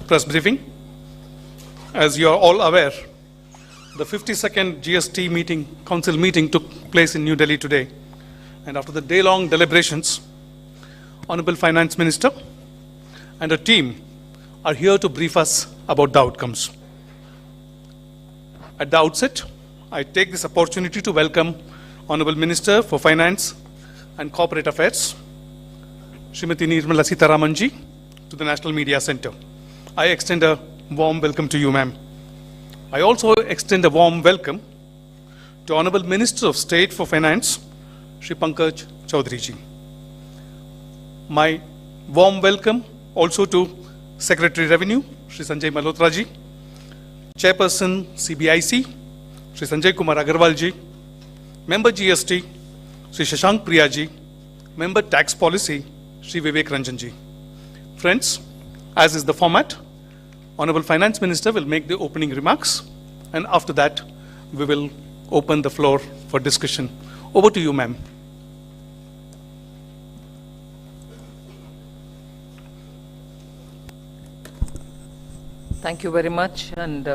press briefing. As you are all aware, the 52nd GST Council meeting took place in New Delhi today. And after the day-long deliberations, Honorable Finance Minister and her team are here to brief us about the outcomes. At the outset, I take this opportunity to welcome Honorable Minister for Finance and Corporate Affairs, Srimati Nirmala Sitharaman ji, to the National Media Center. I extend a warm welcome to you, ma'am. I also extend a warm welcome to Honorable Minister of State for Finance, Shri Pankaj Chaudhary ji. My warm welcome also to Secretary Revenue, Shri Sanjay Malhotra ji, Chairperson CBIC, Shri Sanjay Kumar Agarwal ji, Member GST, Shri Shashank Priya ji, Member Tax Policy, Shri Vivek Ranjan ji. Friends, as is the format, Honorable Finance Minister will make the opening remarks, and after that, we will open the floor for discussion. Over to you, ma'am. Thank you very much, and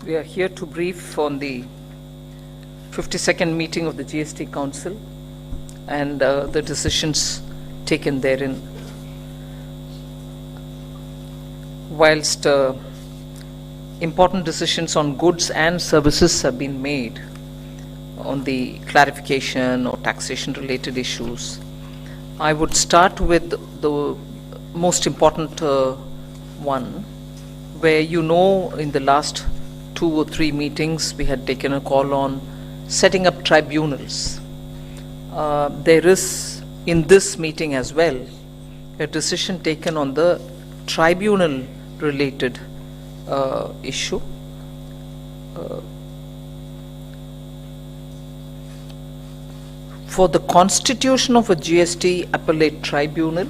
we are here to brief on the 52nd meeting of the GST Council and the decisions taken therein. Whilst important decisions on goods and services have been made on the clarification or taxation related issues, I would start with the most important one, where in the last 2 or 3 meetings we had taken a call on setting up tribunals. There is in this meeting as well a decision taken on the tribunal related issue. For the constitution of a GST appellate tribunal,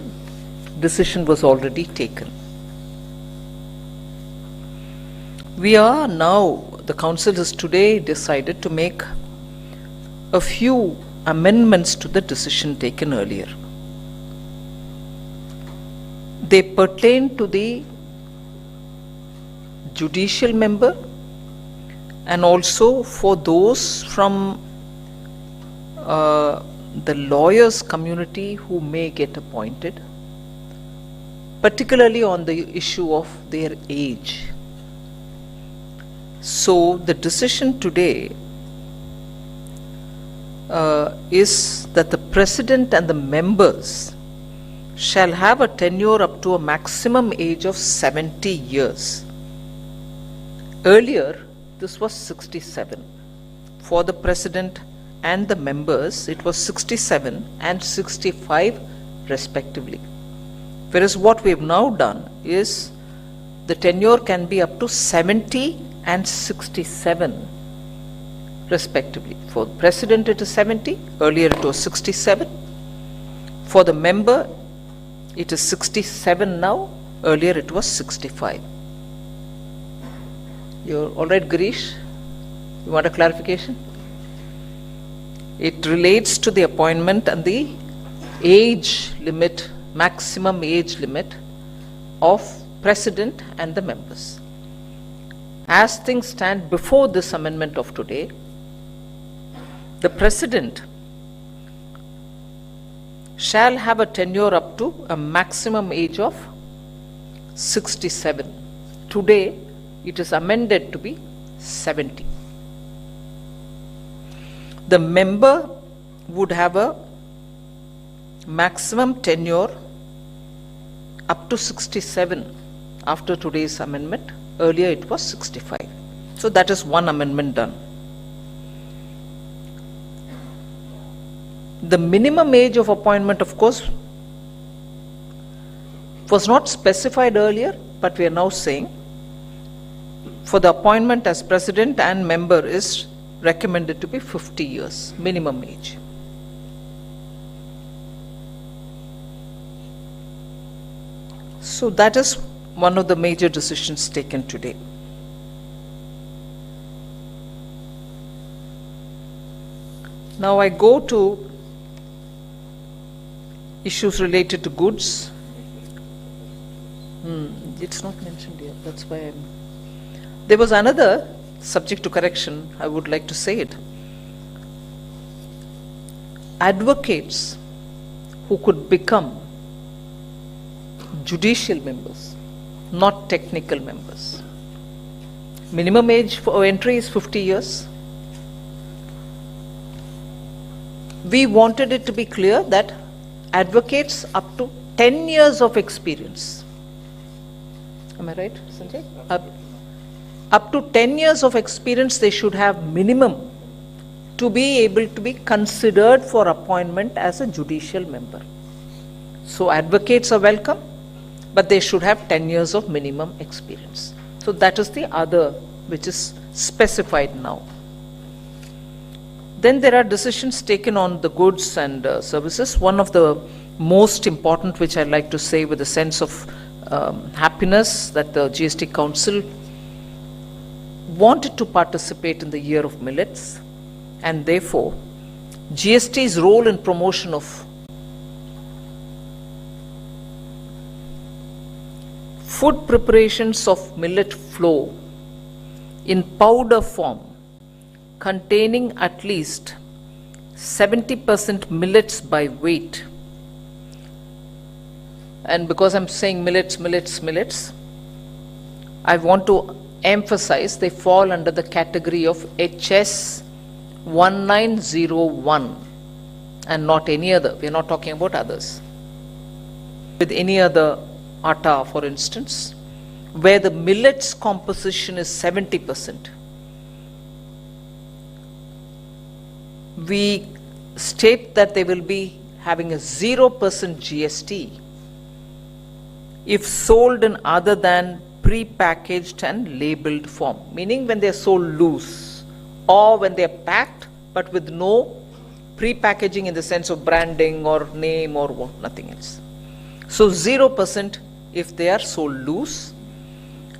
decision was already taken. We are now, the Council has today decided to make a few amendments to the decision taken earlier. They pertain to the judicial member and also for those from the lawyers community who may get appointed, particularly on the issue of their age. So the decision today is that the President and the members shall have a tenure up to a maximum age of 70 years. Earlier, this was 67. For the President and the members, it was 67 and 65 respectively. Whereas what we have now done is the tenure can be up to 70 and 67 respectively. For the President it is 70, earlier it was 67. For the member it is 67 now, earlier it was 65. You're all right, Girish? You want a clarification? It relates to the appointment and the age limit, maximum age limit of President and the members. As things stand before this amendment of today, the President shall have a tenure up to a maximum age of 67. Today, it is amended to be 70. The member would have a maximum tenure up to 67 after today's amendment. Earlier it was 65. So that is one amendment done. The minimum age of appointment, of course, was not specified earlier, but we are now saying for the appointment as President and member is recommended to be 50 years minimum age. So that is one of the major decisions taken today. Now I go to issues related to goods. It's not mentioned here, that's why I'm... There was another, subject to correction, I would like to say it. Advocates who could become judicial members, not technical members. Minimum age for entry is 50 years. We wanted it to be clear that advocates up to 10 years of experience. Am I right, Sanjay? Up to 10 years of experience they should have minimum to be able to be considered for appointment as a judicial member. So advocates are welcome, but they should have 10 years of minimum experience. So that is the other which is specified now. Then there are decisions taken on the goods and services. One of the most important, which I'd like to say with a sense of happiness, that the GST Council wanted to participate in the year of millets, and therefore GST's role in promotion of food preparations of millet flour in powder form containing at least 70% millets by weight. And because I'm saying millets, I want to emphasize they fall under the category of HS 1901 and not any other. We are not talking about others. With any other atta, for instance, where the millet's composition is 70%, we state that they will be having a 0% GST if sold in other than pre-packaged and labeled form, meaning when they are sold loose or when they are packed but with no pre-packaging in the sense of branding or name or what, nothing else. So 0% if they are sold loose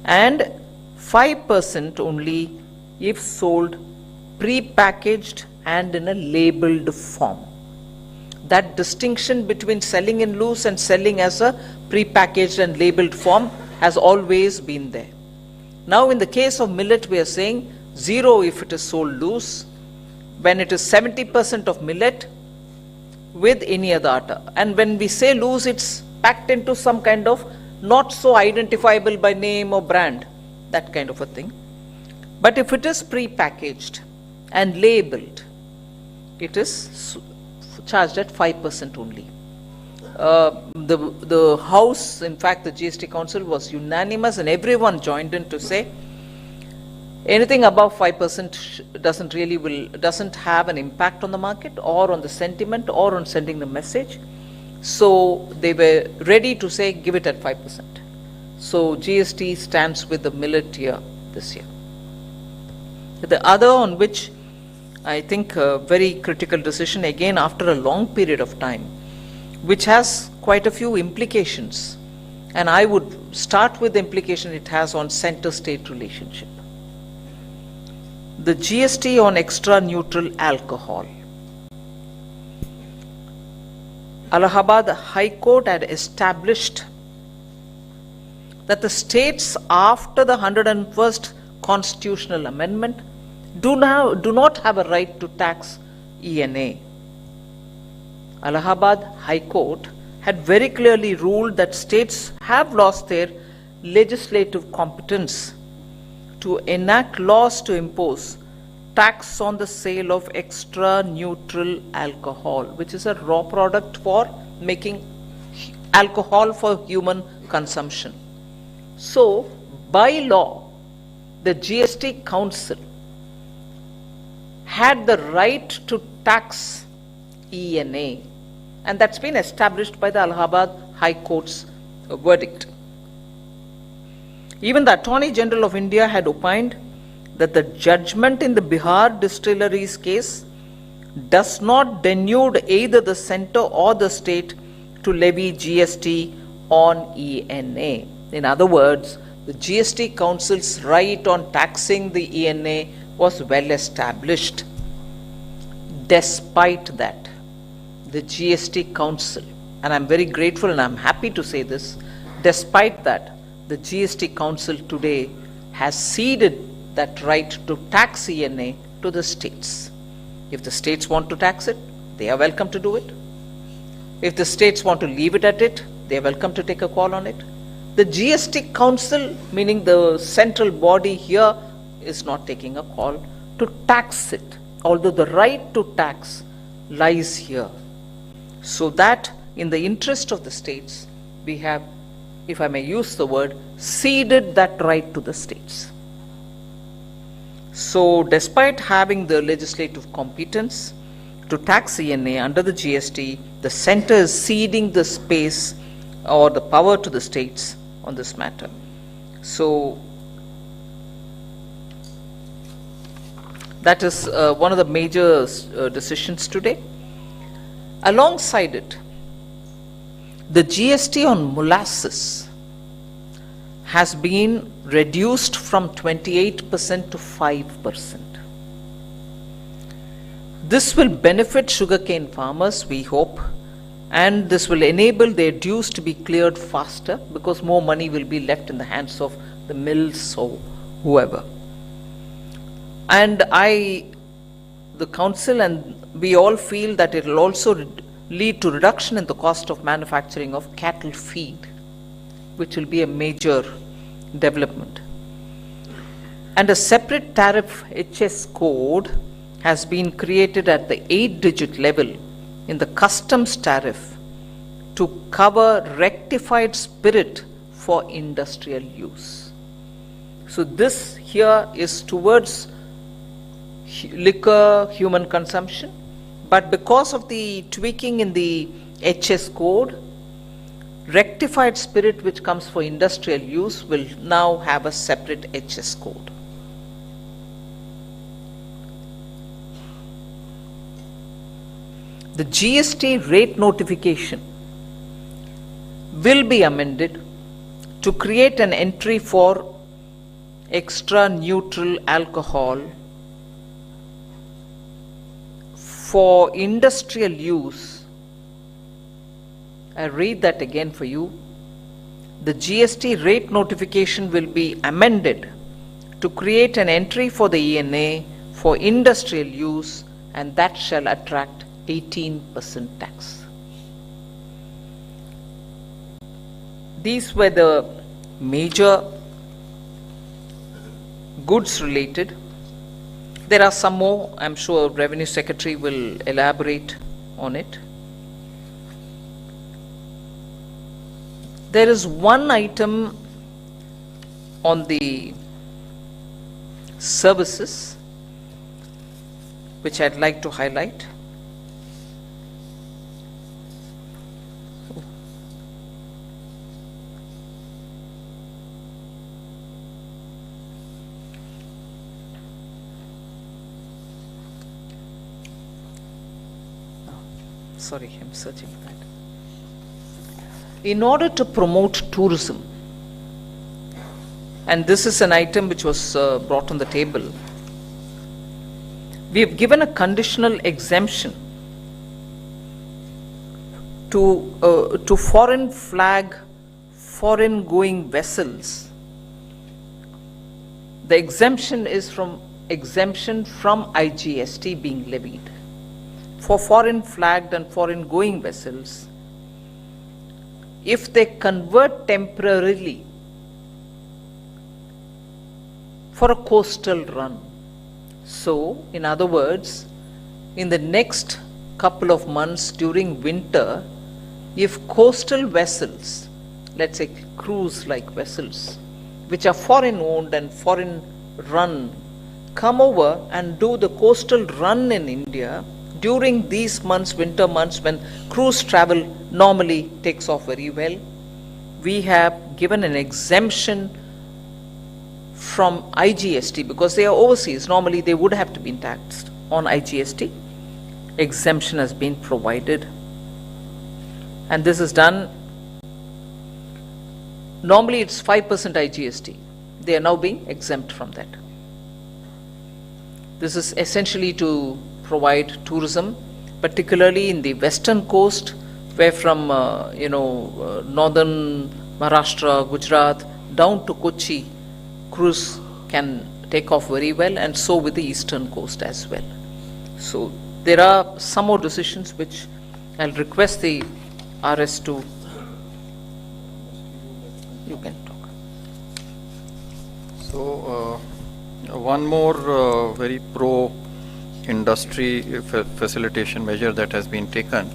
and 5% only if sold pre-packaged and in a labeled form. That distinction between selling in loose and selling as a pre-packaged and labeled form has always been there. Now in the case of millet we are saying 0 if it is sold loose, when it is 70% of millet with any other atta. And when we say loose, it's packed into some kind of not so identifiable by name or brand, that kind of a thing. But if it is pre-packaged and labeled, it is charged at 5% only. The House, in fact the GST Council was unanimous and everyone joined in to say anything above 5% doesn't have an impact on the market or on the sentiment or on sending the message. So they were ready to say give it at 5%. So GST stands with the millet year this year. The other on which I think a very critical decision, again after a long period of time, which has quite a few implications, and I would start with the implication it has on center-state relationship. The GST on extra neutral alcohol. Allahabad High Court had established that the states after the 101st constitutional amendment do not have a right to tax ENA. Allahabad High Court had very clearly ruled that states have lost their legislative competence to enact laws to impose tax on the sale of extra neutral alcohol, which is a raw product for making alcohol for human consumption. So, by law, the GST Council had the right to tax ENA, and that's been established by the Allahabad High Court's verdict. Even the Attorney General of India had opined that the judgment in the Bihar distilleries case does not denude either the center or the state to levy GST on ENA. In other words, the GST Council's right on taxing the ENA was well established. Despite that, the GST Council, and I'm very grateful and I'm happy to say this, despite that, the GST Council today has ceded that right to tax ENA to the states. If the states want to tax it, they are welcome to do it. If the states want to leave it at it, they are welcome to take a call on it. The GST Council, meaning the central body here, is not taking a call to tax it, although the right to tax lies here. So that in the interest of the states, we have, if I may use the word, ceded that right to the states. So despite having the legislative competence to tax ENA under the GST, the center is ceding the space or the power to the states on this matter. So that is one of the major decisions today. Alongside it, the GST on molasses has been reduced from 28% to 5%. This will benefit sugarcane farmers, we hope, and this will enable their dues to be cleared faster because more money will be left in the hands of the mills or whoever. And the council and we all feel that it will also lead to reduction in the cost of manufacturing of cattle feed, which will be a major development. And a separate tariff HS code has been created at the 8-digit level in the customs tariff to cover rectified spirit for industrial use. So this here is towards liquor, human consumption, but because of the tweaking in the HS code, rectified spirit which comes for industrial use will now have a separate HS code. The GST rate notification will be amended to create an entry for extra neutral alcohol for industrial use. I read that again for you. The GST rate notification will be amended to create an entry for the ENA for industrial use, and that shall attract 18% tax. These were the major goods related. There are some more, I'm sure Revenue Secretary will elaborate on it. There is one item on the services which I'd like to highlight. Sorry, I'm searching for that. In order to promote tourism, and this is an item which was brought on the table, we have given a conditional exemption to foreign flag, foreign going vessels. The exemption is from IGST being levied. For foreign flagged and foreign going vessels, if they convert temporarily for a coastal run. So, in other words, in the next couple of months during winter, if coastal vessels, let's say cruise-like vessels, which are foreign owned and foreign run, come over and do the coastal run in India, during these months, winter months, when cruise travel normally takes off very well, we have given an exemption from IGST because they are overseas. Normally they would have to be taxed on IGST. Exemption has been provided. And this is done, normally it's 5% IGST. They are now being exempt from that. This is essentially to provide tourism, particularly in the western coast, where from northern Maharashtra, Gujarat, down to Kochi, cruise can take off very well, and so with the eastern coast as well. So there are some more decisions which I'll request the RS to, you can talk. So, one more very pro-industry facilitation measure that has been taken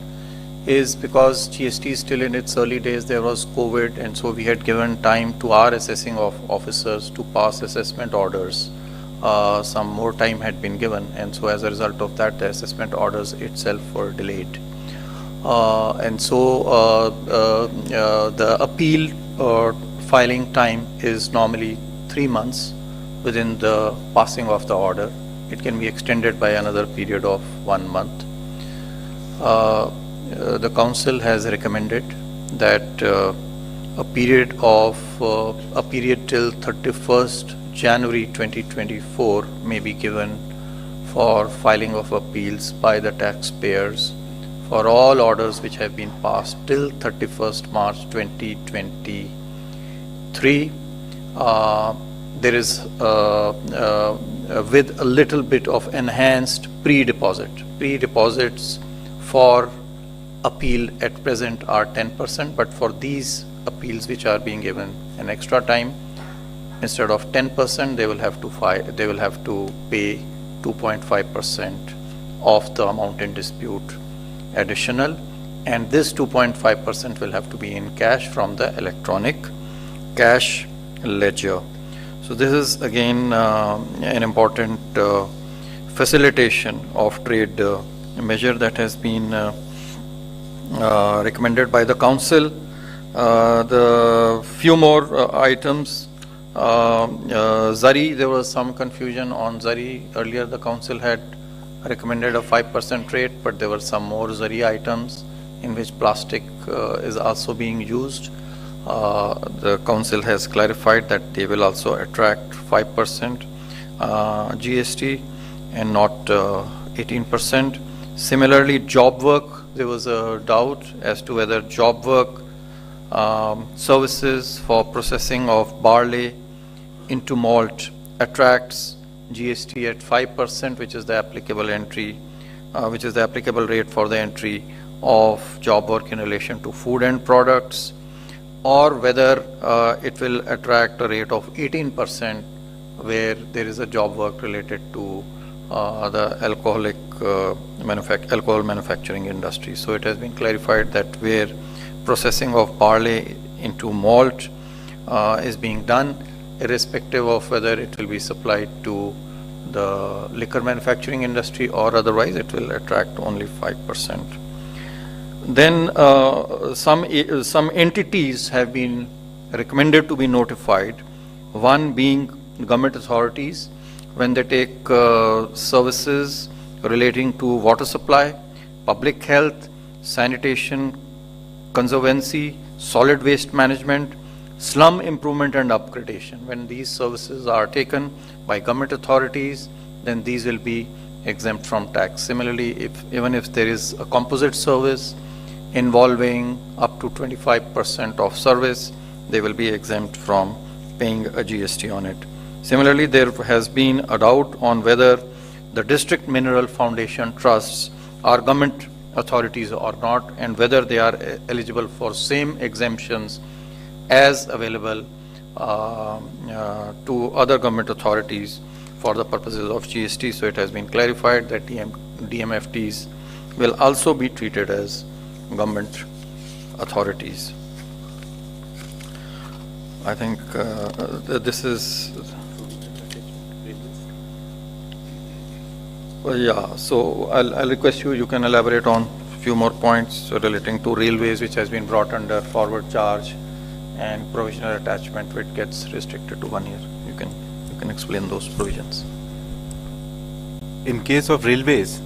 is because GST is still in its early days, there was COVID, and so we had given time to our assessing officers to pass assessment orders. Some more time had been given, and so as a result of that, the assessment orders itself were delayed. And so the appeal filing time is normally 3 months within the passing of the order. It can be extended by another period of 1 month. The council has recommended that a period till 31st January 2024 may be given for filing of appeals by the taxpayers for all orders which have been passed till 31st March 2023. There is with a little bit of enhanced pre-deposit. Pre-deposits for appeal at present are 10%, but for these appeals which are being given an extra time, instead of 10%, they will have to pay 2.5% of the amount in dispute additional, and this 2.5% will have to be in cash from the electronic cash ledger. So this is again an important facilitation of trade measure that has been recommended by the council. The few more items, Zari, there was some confusion on Zari. Earlier the council had recommended a 5% rate, but there were some more Zari items in which plastic is also being used. The council has clarified that they will also attract 5% GST and not 18%. Similarly, job work, there was a doubt as to whether job work services for processing of barley into malt attracts GST at 5%, which is the applicable rate for the entry of job work in relation to food end products, or whether it will attract a rate of 18% where there is a job work related to the alcohol manufacturing industry. So it has been clarified that where processing of barley into malt is being done, irrespective of whether it will be supplied to the liquor manufacturing industry or otherwise, it will attract only 5%. Then some entities have been recommended to be notified, one being government authorities when they take services relating to water supply, public health, sanitation, conservancy, solid waste management, slum improvement and upgradation. When these services are taken by government authorities, then these will be exempt from tax. Similarly, even if there is a composite service involving up to 25% of service, they will be exempt from paying a GST on it. Similarly, there has been a doubt on whether the district mineral foundation trusts are government authorities or not, and whether they are eligible for same exemptions as available to other government authorities for the purposes of GST. So it has been clarified that DMFTs will also be treated as government authorities. I think this is, yeah, so I'll request you can elaborate on a few more points relating to railways, which has been brought under forward charge and provisional attachment, which gets restricted to 1 year. You can explain those provisions. In case of railways,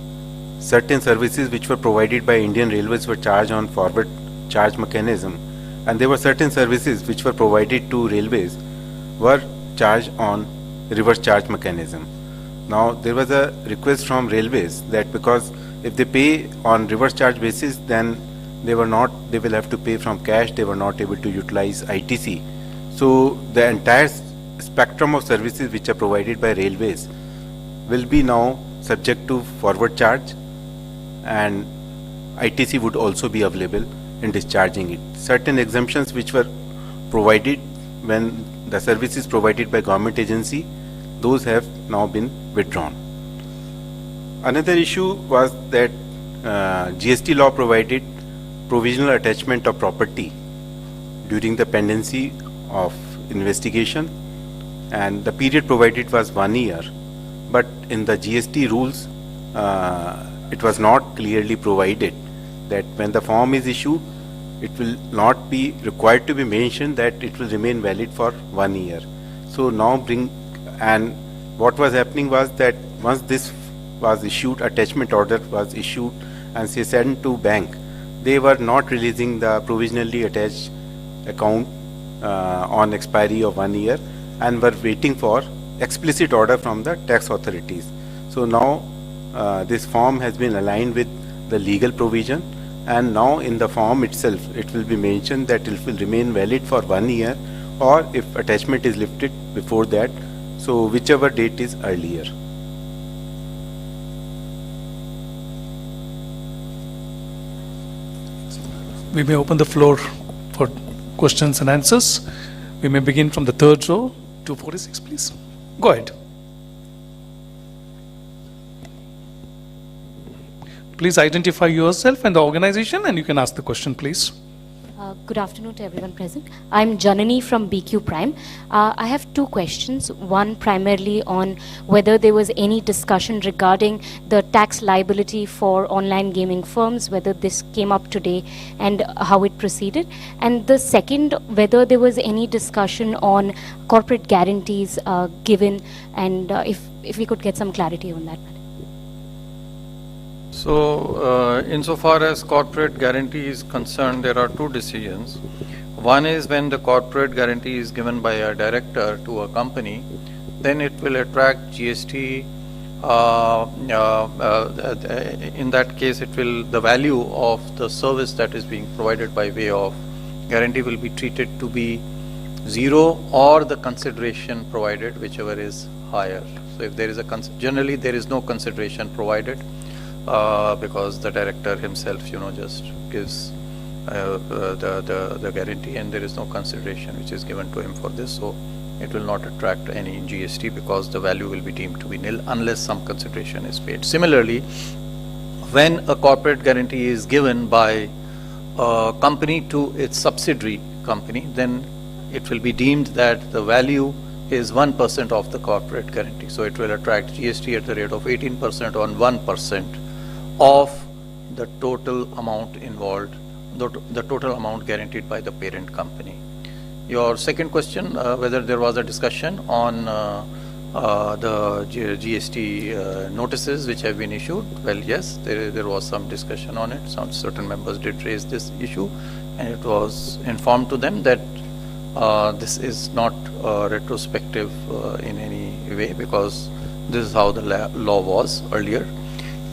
certain services which were provided by Indian Railways were charged on forward charge mechanism, and there were certain services which were provided to railways were charged on reverse charge mechanism. Now there was a request from railways that because if they pay on reverse charge basis, then they will have to pay from cash. They were not able to utilize ITC. So the entire spectrum of services which are provided by railways will be now subject to forward charge, and ITC would also be available in discharging it. Certain exemptions which were provided when the service is provided by government agency, those have now been withdrawn. Another issue was that GST law provided provisional attachment of property during the pendency of investigation, and the period provided was 1 year, but in the GST rules it was not clearly provided that when the form is issued, it will not be required to be mentioned that it will remain valid for 1 year. So now what was happening was that once this was issued, attachment order was issued and say sent to bank, they were not releasing the provisionally attached account on expiry of 1 year and were waiting for explicit order from the tax authorities. So now this form has been aligned with the legal provision, and now in the form itself it will be mentioned that it will remain valid for 1 year, or if attachment is lifted before that, so whichever date is earlier. We may open the floor for questions and answers. We may begin from the third row, 246, please. Go ahead. Please identify yourself and the organization, and you can ask the question, please. Good afternoon to everyone present. I'm Janani from BQ Prime. I have two questions. One primarily on whether there was any discussion regarding the tax liability for online gaming firms, whether this came up today and how it proceeded. And the second, whether there was any discussion on corporate guarantees given, and if we could get some clarity on that. So, insofar as corporate guarantee is concerned, there are two decisions. One is when the corporate guarantee is given by a director to a company, then it will attract GST. In that case, the value of the service that is being provided by way of guarantee will be treated to be zero, or the consideration provided, whichever is higher. So, if there is generally there is no consideration provided. Because the director himself, just gives the guarantee, and there is no consideration which is given to him for this. So it will not attract any GST because the value will be deemed to be nil unless some consideration is paid. Similarly, when a corporate guarantee is given by a company to its subsidiary company, then it will be deemed that the value is 1% of the corporate guarantee. So it will attract GST at the rate of 18% on 1% of the total amount involved, the total amount guaranteed by the parent company. Your second question, whether there was a discussion on the GST notices which have been issued. Well, yes, there was some discussion on it. Some certain members did raise this issue, and it was informed to them that this is not retrospective in any way, because this is how the law was earlier,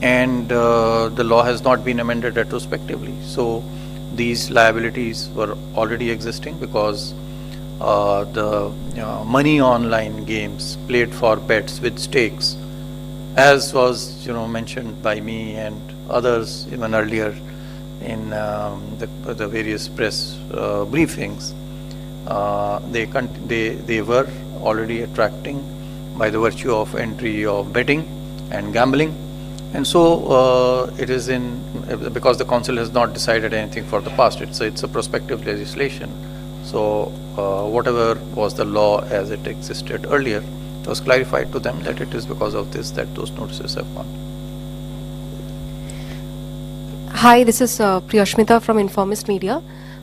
and the law has not been amended retrospectively. So these liabilities were already existing, because the money online games played for bets with stakes, as was mentioned by me and others even earlier in the various press briefings, they were already attracting by the virtue of entry of betting and gambling. And so it is because the council has not decided anything for the past, it's a prospective legislation. So whatever was the law as it existed earlier, it was clarified to them that it is because of this that those notices have gone. Hi, this is Priyashmita from Informist Media.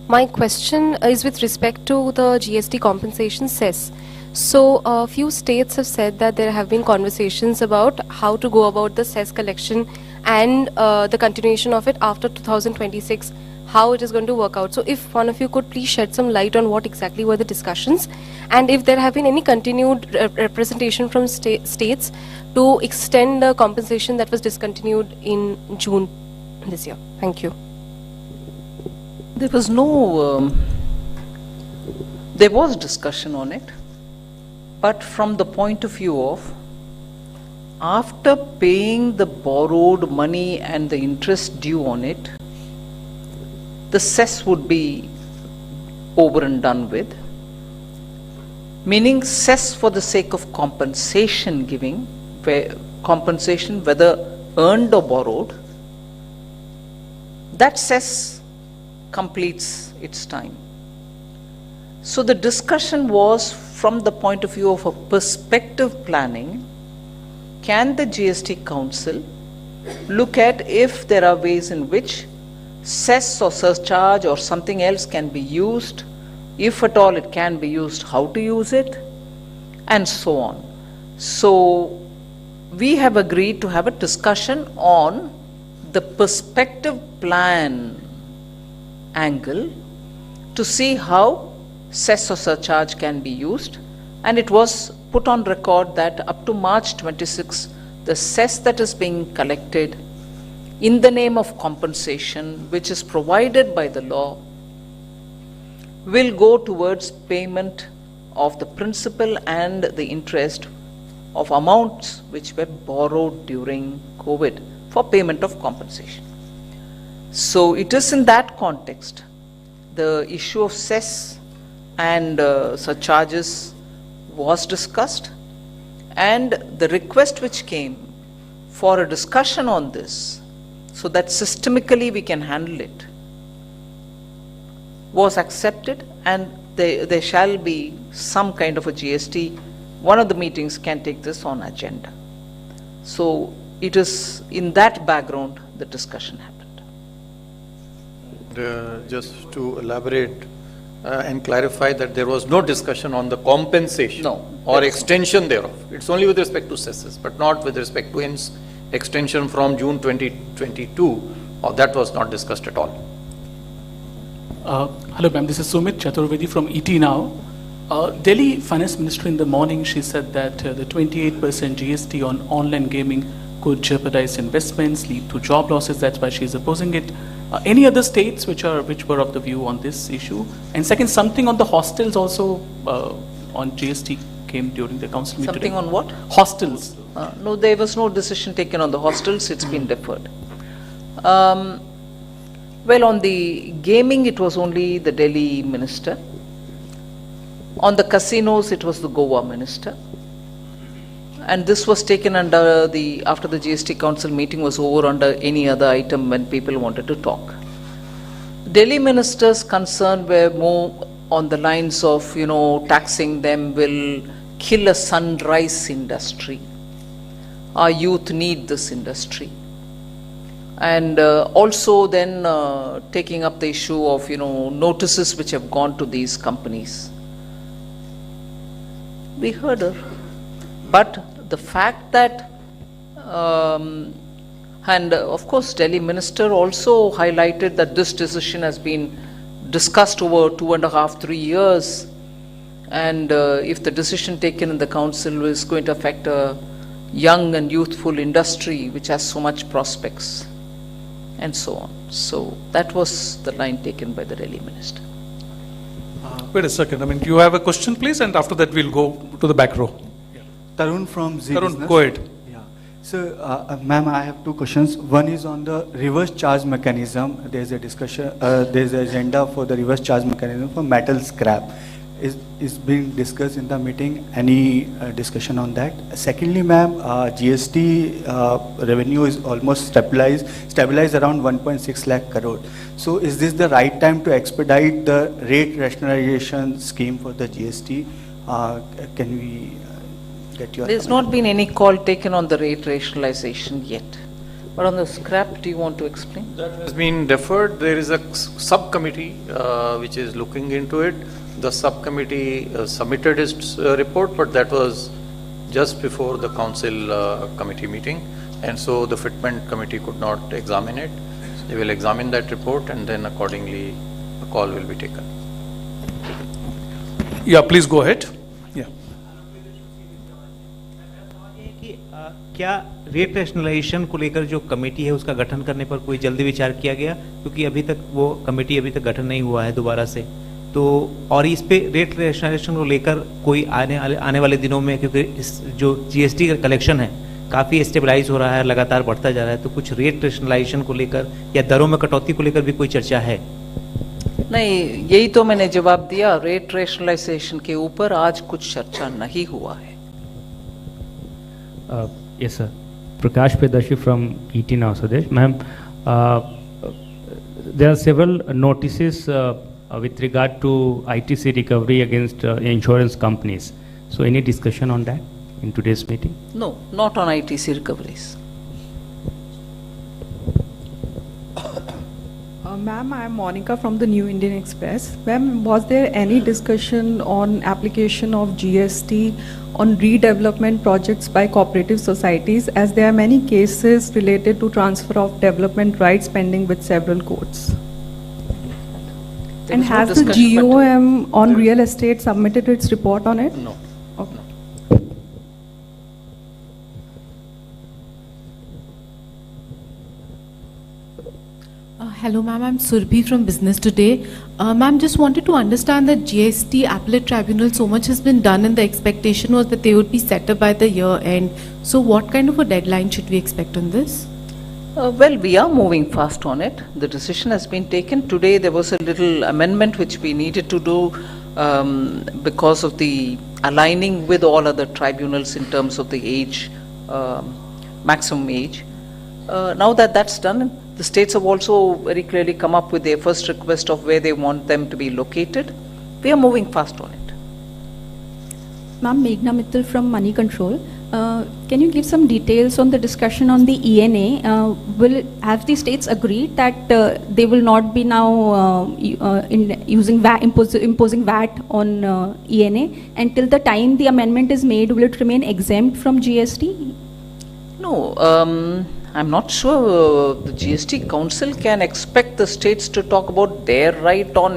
My question is with respect to the GST compensation cess. So a few states have said that there have been conversations about how to go about the cess collection and the continuation of it after 2026, how it is going to work out. So if one of you could please shed some light on what exactly were the discussions, and if there have been any continued representation from states to extend the compensation that was discontinued in June this year. Thank you. There was no There was discussion on it, but from the point of view of after paying the borrowed money and the interest due on it, the cess would be over and done with, meaning cess for the sake of compensation giving, compensation whether earned or borrowed, that cess completes its time. So the discussion was from the point of view of a perspective planning. Can the GST Council look at if there are ways in which cess or surcharge or something else can be used, if at all it can be used, how to use it, and so on. So we have agreed to have a discussion on the perspective plan angle to see how cess or surcharge can be used, and it was put on record that up to March 26, the cess that is being collected in the name of compensation, which is provided by the law, will go towards payment of the principal and the interest of amounts which were borrowed during COVID for payment of compensation. So it is in that context, the issue of cess and surcharges was discussed, and the request which came for a discussion on this so that systemically we can handle it was accepted, and there shall be some kind of a GST. One of the meetings can take this on agenda. So it is in that background the discussion happened. Just to elaborate and clarify that there was no discussion on the compensation No, or there is extension thereof. It's only with respect to cesses, but not with respect to its extension from June 2022, or that was not discussed at all. Hello ma'am, this is Sumit Chaturvedi from ET Now. Delhi Finance Minister in the morning, she said that the 28% GST on online gaming could jeopardize investments, lead to job losses. That's why she is opposing it. Any other states which were of the view on this issue? And second, something on the hostels also on GST came during the council meeting. Something on what? Hostels. No, there was no decision taken on the hostels, it's been deferred. Well, on the gaming, it was only the Delhi minister. On the casinos, it was the Goa minister. And this was taken under after the GST Council meeting was over, under any other item when people wanted to talk. Delhi minister's concern were more on the lines of, taxing them will kill a sunrise industry. Our youth need this industry. And also then taking up the issue of, notices which have gone to these companies. We heard her. But the fact that, and of course Delhi minister also highlighted that this decision has been discussed over 2.5, 3 years, and if the decision taken in the council is going to affect a young and youthful industry which has so much prospects, and so on. So that was the line taken by the Delhi minister. Wait a second. You have a question, please, and after that we'll go to the back row. Tarun from Z Tarun, Business. go ahead. Yeah. So, ma'am, I have two questions. One is on the reverse charge mechanism. There's a discussion, there's an agenda for the reverse charge mechanism for metal scrap. Is being discussed in the meeting? Any discussion on that? Secondly, ma'am, GST revenue is almost stabilized around 1.6 lakh crore. So is this the right time to expedite the rate rationalization scheme for the GST? Can we get your There's not been any call taken on the rate rationalization yet. But on the scrap, do you want to explain? That has been deferred. There is a subcommittee which is looking into it. The subcommittee submitted its report, but that was just before the council committee meeting, and so the fitment committee could not examine it. They will examine that report, and then accordingly a call will be taken. Yeah, please go ahead. Yeah. क्या rate rationalisation को लेकर जो committee है उसका गठन करने पर कोई जल्दी विचार किया गया, क्योंकि अभी तक वो कमेटी अभी तक गठन नहीं हुआ है दोबारा से, तो और इस पे रेट रैशनलाइजेशन को लेकर कोई आने वाले दिनों में, क्योंकि इस जो जीएसटी का कलेक्शन है काफ़ी स्टेबलाइज हो रहा है, लगातार बढ़ता जा रहा है, तो कुछ रेट रैशनलाइजेशन को लेकर या दरों में कटौती को लेकर भी कोई चर्चा है? नहीं, यही तो मैंने जवाब दिया, रेट रैशनलाइजेशन के ऊपर आज कुछ चर्चा नहीं हुआ है। Yes, sir. Prakash Pedashi from ET Now, Swadesh. Ma'am, there are several notices with regard to ITC recovery against insurance companies. So, any discussion on that in today's meeting? No, not on ITC recoveries. Ma'am, I am Monica from the New Indian Express. Ma'am, was there any discussion on application of GST on redevelopment projects by cooperative societies, as there are many cases related to transfer of development rights pending with several courts? There And was no has the discussion, but- GOM on real estate submitted its report on it? No. Okay. Hello ma'am, I'm Surbhi from Business Today. Ma'am, just wanted to understand that GST appellate tribunal, so much has been done and the expectation was that they would be set up by the year end. So what kind of a deadline should we expect on this? Well, we are moving fast on it. The decision has been taken. Today there was a little amendment which we needed to do because of the aligning with all other tribunals in terms of the age, maximum age. Now that that's done, the states have also very clearly come up with their first request of where they want them to be located. We are moving fast on it. Ma'am, Meghna Mittal from Money Control. Can you give some details on the discussion on the ENA? Have the states agreed that they will not be now using VAT, imposing VAT on ENA? Until the time the amendment is made, will it remain exempt from GST? No, I'm not sure the GST Council can expect the states to talk about their right on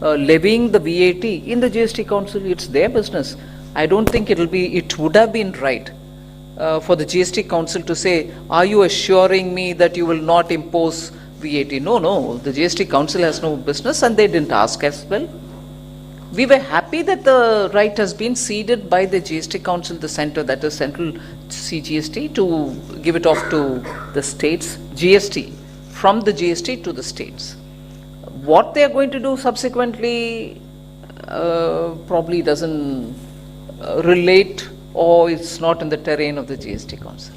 levying the VAT in the GST Council. It's their business. I don't think it would have been right for the GST Council to say, are you assuring me that you will not impose VAT? No, the GST Council has no business and they didn't ask as well. We were happy that the right has been ceded by the GST Council, the center, that is Central CGST, to give it off to the states, GST, from the GST to the states. What they are going to do subsequently probably doesn't relate, or it's not in the terrain of the GST Council.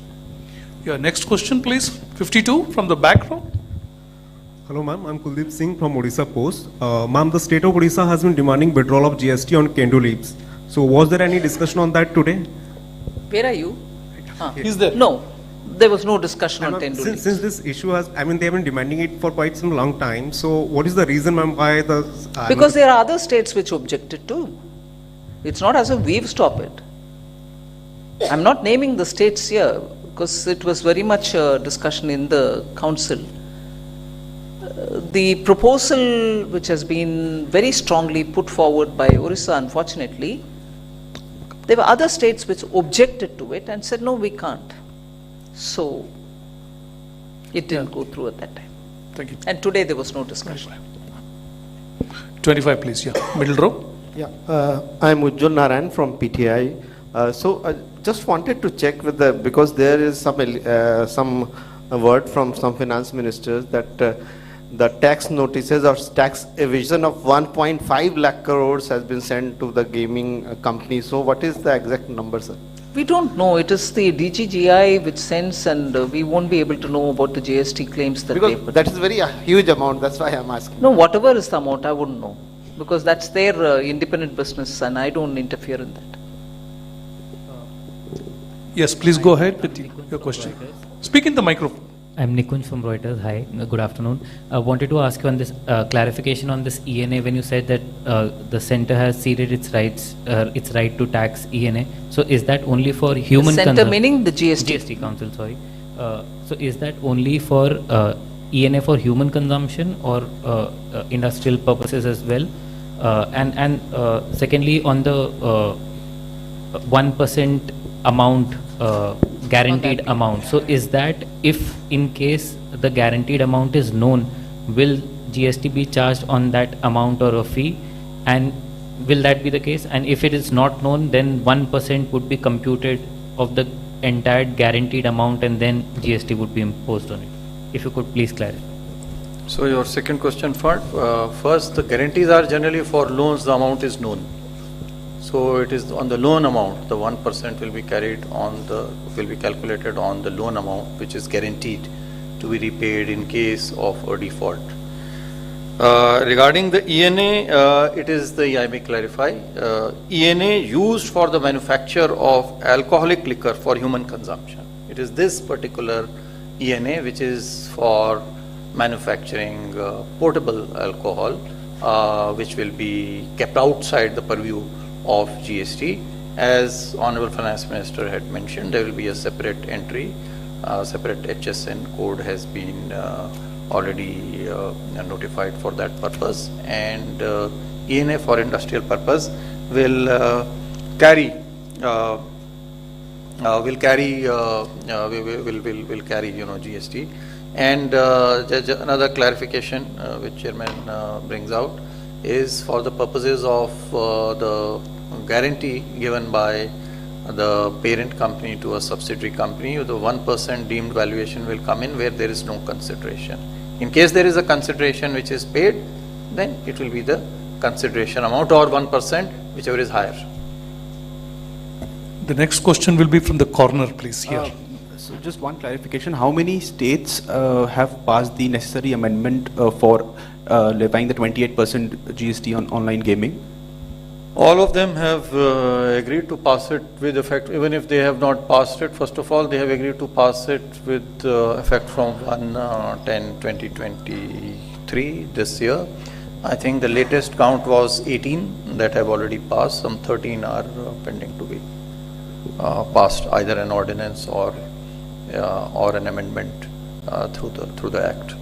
Yeah, next question, please. 52 from the back row. Hello ma'am, I'm Kuldeep Singh from Odisha Post. Ma'am, the state of Odisha has been demanding withdrawal of GST on Kendu leaves. So was there any discussion on that today? Where are you? Is there? No, there was no discussion on Ma'am, Tendu since leaves. this issue has, they have been demanding it for quite some long time. So what is the reason ma'am why the... Because there are other states which objected too. It's not as if we've stopped it. I'm not naming the states here because it was very much a discussion in the council. The proposal which has been very strongly put forward by Orissa, unfortunately, there were other states which objected to it and said, no, we can't. So it didn't go through at that time. Thank you. And today there was no discussion. 25, please. Yeah, middle row. Yeah, I'm Ujjwal Narayan from PTI. So I just wanted to check with because there is some word from some finance ministers that the tax notices or tax evasion of 1.5 lakh crores has been sent to the gaming company. So what is the exact number, sir? We don't know. It is the DGGI which sends, and we won't be able to know about the GST claims that they Because that is very huge amount, that's why I'm asking. No, whatever is the amount, I wouldn't know. Because that's their independent business and I don't interfere in that. Yes, please go ahead with your question. Speak in the microphone. I'm Nikunj from Reuters. Hi, good afternoon. I wanted to ask you on this clarification on this ENA when you said that the center has ceded its right to tax ENA. So is that only for human The center meaning the GST? GST Council, sorry. So is that only for ENA for human consumption or industrial purposes as well? And secondly, on the 1% amount, guaranteed amount. So is that if in case the guaranteed amount is known, will GST be charged on that amount or a fee? And will that be the case? And if it is not known, then 1% would be computed of the entire guaranteed amount and then GST would be imposed on it. If you could please clarify. So your second question first, the guarantees are generally for loans, the amount is known. So it is on the loan amount, the 1% will be calculated on the loan amount, which is guaranteed to be repaid in case of a default. Regarding the ENA, I may clarify, ENA used for the manufacture of alcoholic liquor for human consumption. It is this particular ENA which is for manufacturing portable alcohol, which will be kept outside the purview of GST. As Honorable Finance Minister had mentioned, there will be a separate entry, separate HSN code has been already notified for that purpose, and ENA for industrial purpose will carry GST. And another clarification which Chairman brings out is for the purposes of the guarantee given by the parent company to a subsidiary company, the 1% deemed valuation will come in where there is no consideration. In case there is a consideration which is paid, then it will be the consideration amount or 1%, whichever is higher. The next question will be from the corner, please, here. So just one clarification, how many states have passed the necessary amendment for levying the 28% GST on online gaming? All of them have agreed to pass it with effect. Even if they have not passed it, first of all, they have agreed to pass it with effect from 1/10/2023 this year. I think the latest count was 18 that have already passed. Some 13 are pending to be passed, either an ordinance or an amendment through the Act.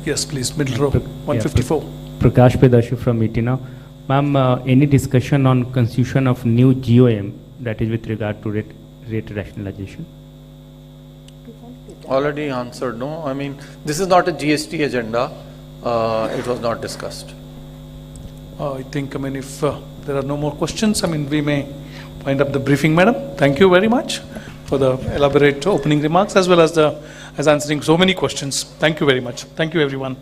Yes, please, middle row, 154. Prakash Pedashi from ET. Ma'am, any discussion on constitution of new GOM, that is with regard to rate rationalization? Already answered, no. I mean, this is not a GST agenda. It was not discussed. I think, if there are no more questions, we may wind up the briefing, madam. Thank you very much for the elaborate opening remarks as well as answering so many questions. Thank you very much. Thank you, everyone.